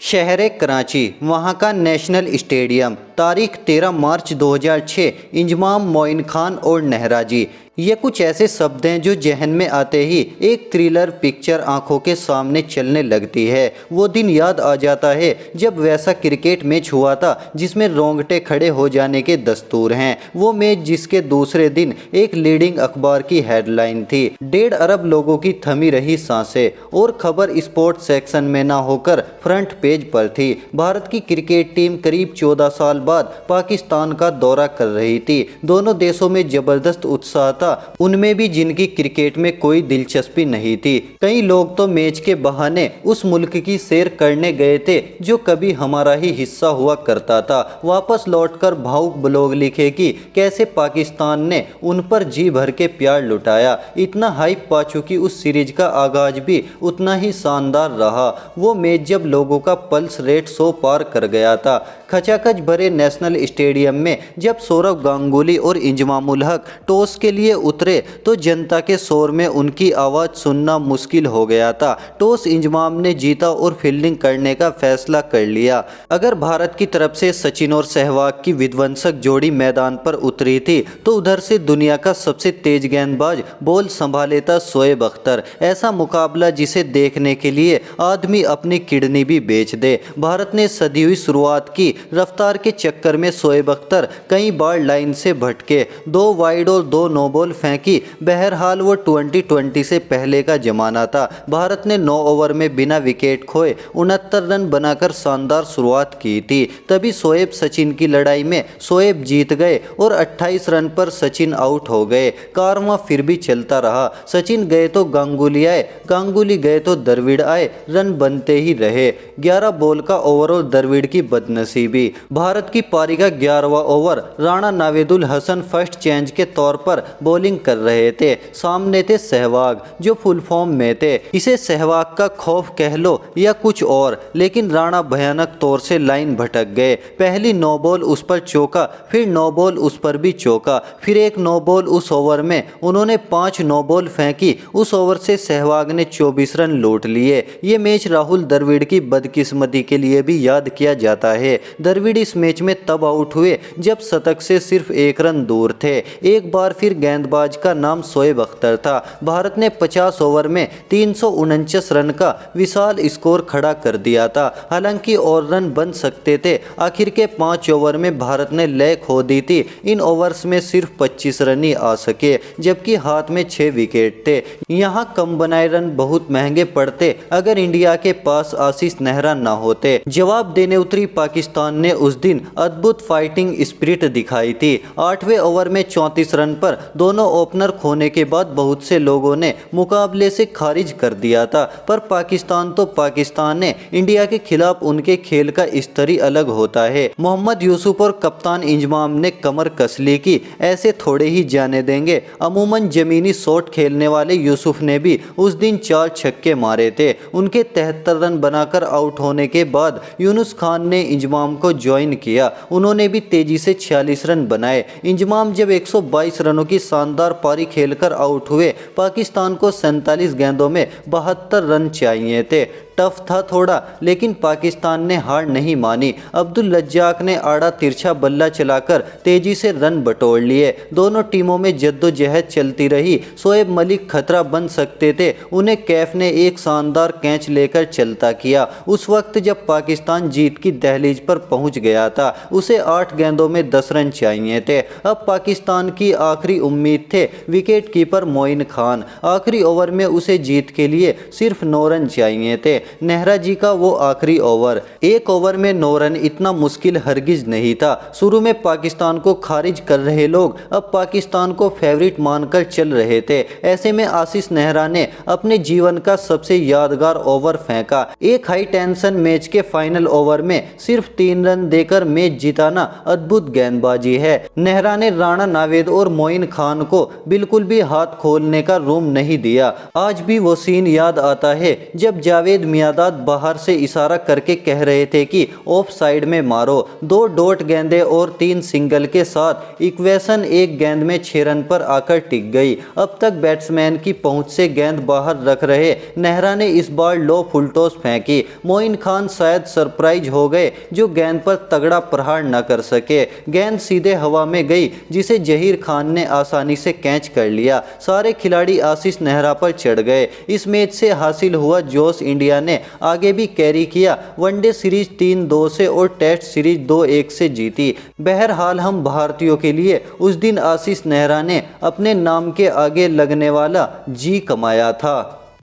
शहर कराची, वहाँ का नेशनल स्टेडियम, तारीख 13 मार्च 2006, इंजमाम मोइन खान और नेहरा जी। ये कुछ ऐसे शब्द हैं जो जहन में आते ही एक थ्रिलर पिक्चर आंखों के सामने चलने लगती है। वो दिन याद आ जाता है जब वैसा क्रिकेट मैच हुआ था जिसमें रोंगटे खड़े हो जाने के दस्तूर हैं। वो मैच जिसके दूसरे दिन एक लीडिंग अखबार की हेडलाइन थी। 1.5 अरब लोगों की थमी रही सांसें और खबर स्पोर्ट्स सेक्शन में ना होकर फ्रंट पेज पर थी। भारत की क्रिकेट टीम करीब 14 साल बाद पाकिस्तान का दौरा कर रही थी। दोनों देशों में जबरदस्त उत्साह था, उनमें भी जिनकी क्रिकेट में कोई दिलचस्पी नहीं थी। कई लोग तो मैच के बहाने उस मुल्क की सैर करने गए थे जो कभी हमारा ही हिस्सा हुआ करता था। वापस लौटकर भावुक ब्लॉग लिखे कि कैसे पाकिस्तान ने उन पर जी भर के प्यार लुटाया। इतना हाइप पा चुकी उस सीरीज का आगाज भी उतना ही शानदार रहा। वो मैच जब लोगों का पल्स रेट 100 पार कर गया था। खचाखच भरे नेशनल स्टेडियम में जब सौरव गांगुली और इंजमामुल हक टॉस के लिए उतरे तो जनता के शोर में उनकी आवाज़ सुनना मुश्किल हो गया था। टॉस इंजमाम ने जीता और फील्डिंग करने का फैसला कर लिया। अगर भारत की तरफ से सचिन और सहवाग की विध्वंसक जोड़ी मैदान पर उतरी थी तो उधर से दुनिया का सबसे तेज गेंदबाज बॉल संभाले था शोएब अख्तर। ऐसा मुकाबला जिसे देखने के लिए आदमी अपनी किडनी भी बेच दे। भारत ने सदी हुई शुरुआत की रफ्तार के चक्कर में शोएब अख्तर कई बार लाइन से भटके, 2 वाइड और 2 नो बॉल फेंकी। बहरहाल वो 2020 से पहले का जमाना था। भारत ने 9 ओवर में बिना विकेट खोए 69 रन बनाकर शानदार शुरुआत की थी। तभी शोएब सचिन की लड़ाई में शोएब जीत गए और 28 रन पर सचिन आउट हो गए। कारवां फिर भी चलता रहा। सचिन गए तो गांगुली आए, गांगुली गए तो द्रविड़ आए, रन बनते ही रहे। 11 बॉल का ओवरऑल द्रविड़ की बदनसीबी। भारत की पारी का 11वां over Rana Navedul Hasan first change के तौर पर बॉलिंग कर रहे थे। सामने थे सहवाग जो फुल फॉर्म में थे। इसे सहवाग का खौफ कह लो या कुछ और, लेकिन राणा भयानक तौर से लाइन भटक गए। पहली 9 बॉल उस पर चौका, फिर 9 बॉल उस पर भी चौका, फिर एक 9 बॉल उस ओवर में उन्होंने 5 9 बॉल फेंकी। उस ओवर से सहवाग ने 24 रन लूट लिए। ये मैच राहुल द्रविड़ की बदकिस्मती के लिए भी याद किया जाता है। द्रविड़ इस मैच में तब आउट हुए जब शतक से सिर्फ 1 रन दूर थे। एक बार फिर गेंदबाज का नाम शोएब अख्तर था। भारत ने 50 ओवर में 349 रन का विशाल स्कोर खड़ा कर दिया था। हालांकि और रन बन सकते थे। आखिर के 5 ओवर में भारत ने लय खो दी थी। इन ओवर्स में सिर्फ 25 रन ही आ सके, जबकि हाथ में 6 विकेट थे। यहाँ कम बनाए रन बहुत महंगे पड़ते अगर इंडिया के पास आशीष नेहरा न होते। जवाब देने उतरी पाकिस्तान ने उस दिन अद्भुत फाइटिंग स्पिरिट दिखाई थी। 8वें ओवर में 34 रन पर दोनों ओपनर खोने के बाद बहुत से लोगों ने मुकाबले से खारिज कर दिया था। पर पाकिस्तान तो पाकिस्तान है। इंडिया के खिलाफ उनके खेल का स्तर ही अलग होता है। मोहम्मद यूसुफ और कप्तान इंजमाम ने कमर कस ली कि ऐसे थोड़े ही जाने देंगे। अमूमन जमीनी शॉट खेलने वाले यूसुफ ने भी उस दिन 4 छक्के मारे थे। उनके 73 रन बनाकर आउट होने के बाद यूनुस खान ने इंजमाम को ज्वाइन किया। उन्होंने भी तेजी से 46 रन बनाए। इंजमाम जब 122 रनों की शानदार पारी खेलकर आउट हुए, पाकिस्तान को 47 गेंदों में 72 रन चाहिए थे। टफ था थोड़ा, लेकिन पाकिस्तान ने हार नहीं मानी। अब्दुल रज्जाक ने आड़ा तिरछा बल्ला चलाकर तेजी से रन बटोर लिए। दोनों टीमों में जद्दोजहद चलती रही। शोएब मलिक खतरा बन सकते थे, उन्हें कैफ ने एक शानदार कैच लेकर चलता किया। उस वक्त जब पाकिस्तान जीत की दहलीज पर पहुंच गया था, उसे 8 गेंदों में 10 रन चाहिए थे। अब पाकिस्तान की आखिरी उम्मीद थे विकेट कीपर मोइन खान। आखिरी ओवर में उसे जीत के लिए सिर्फ 9 रन चाहिए थे। नेहरा जी का वो आखिरी ओवर, 1 ओवर में 9 रन इतना मुश्किल हरगिज नहीं था। शुरू में पाकिस्तान को खारिज कर रहे लोग अब पाकिस्तान को फेवरेट मानकर चल रहे थे। ऐसे में आशीष नेहरा ने अपने जीवन का सबसे यादगार ओवर फेंका। एक हाई टेंशन मैच के फाइनल ओवर में सिर्फ 3 रन देकर मैच जिताना अद्भुत गेंदबाजी है। नेहरा ने राणा नावेद और मोइन खान को बिल्कुल भी हाथ खोलने का रूम नहीं दिया। आज भी वो सीन याद आता है जब जावेद मियांदाद बाहर से इशारा करके कह रहे थे कि ऑफ साइड में मारो। 2 डॉट गेंदें और 3 सिंगल के साथ इक्वेशन एक गेंद में 6 रन पर आकर टिक गई। अब तक बैट्समैन की पहुंच से गेंद बाहर रख रहे नेहरा ने इस बार लो फुल टॉस फेंकी। मोइन खान शायद सरप्राइज हो गए जो गेंद पर तगड़ा प्रहार न कर सके। गेंद सीधे हवा में गई जिसे जहीर खान ने आसानी से कैच कर लिया। सारे खिलाड़ी आशीष नेहरा पर चढ़ गए। इस मैच से हासिल हुआ जोश इंडिया ने आगे भी कैरी किया। वनडे सीरीज 3-2 से और टेस्ट सीरीज 2-1 से जीती। बहरहाल हम भारतीयों के लिए उस दिन आशीष नेहरा ने अपने नाम के आगे लगने वाला जी कमाया था।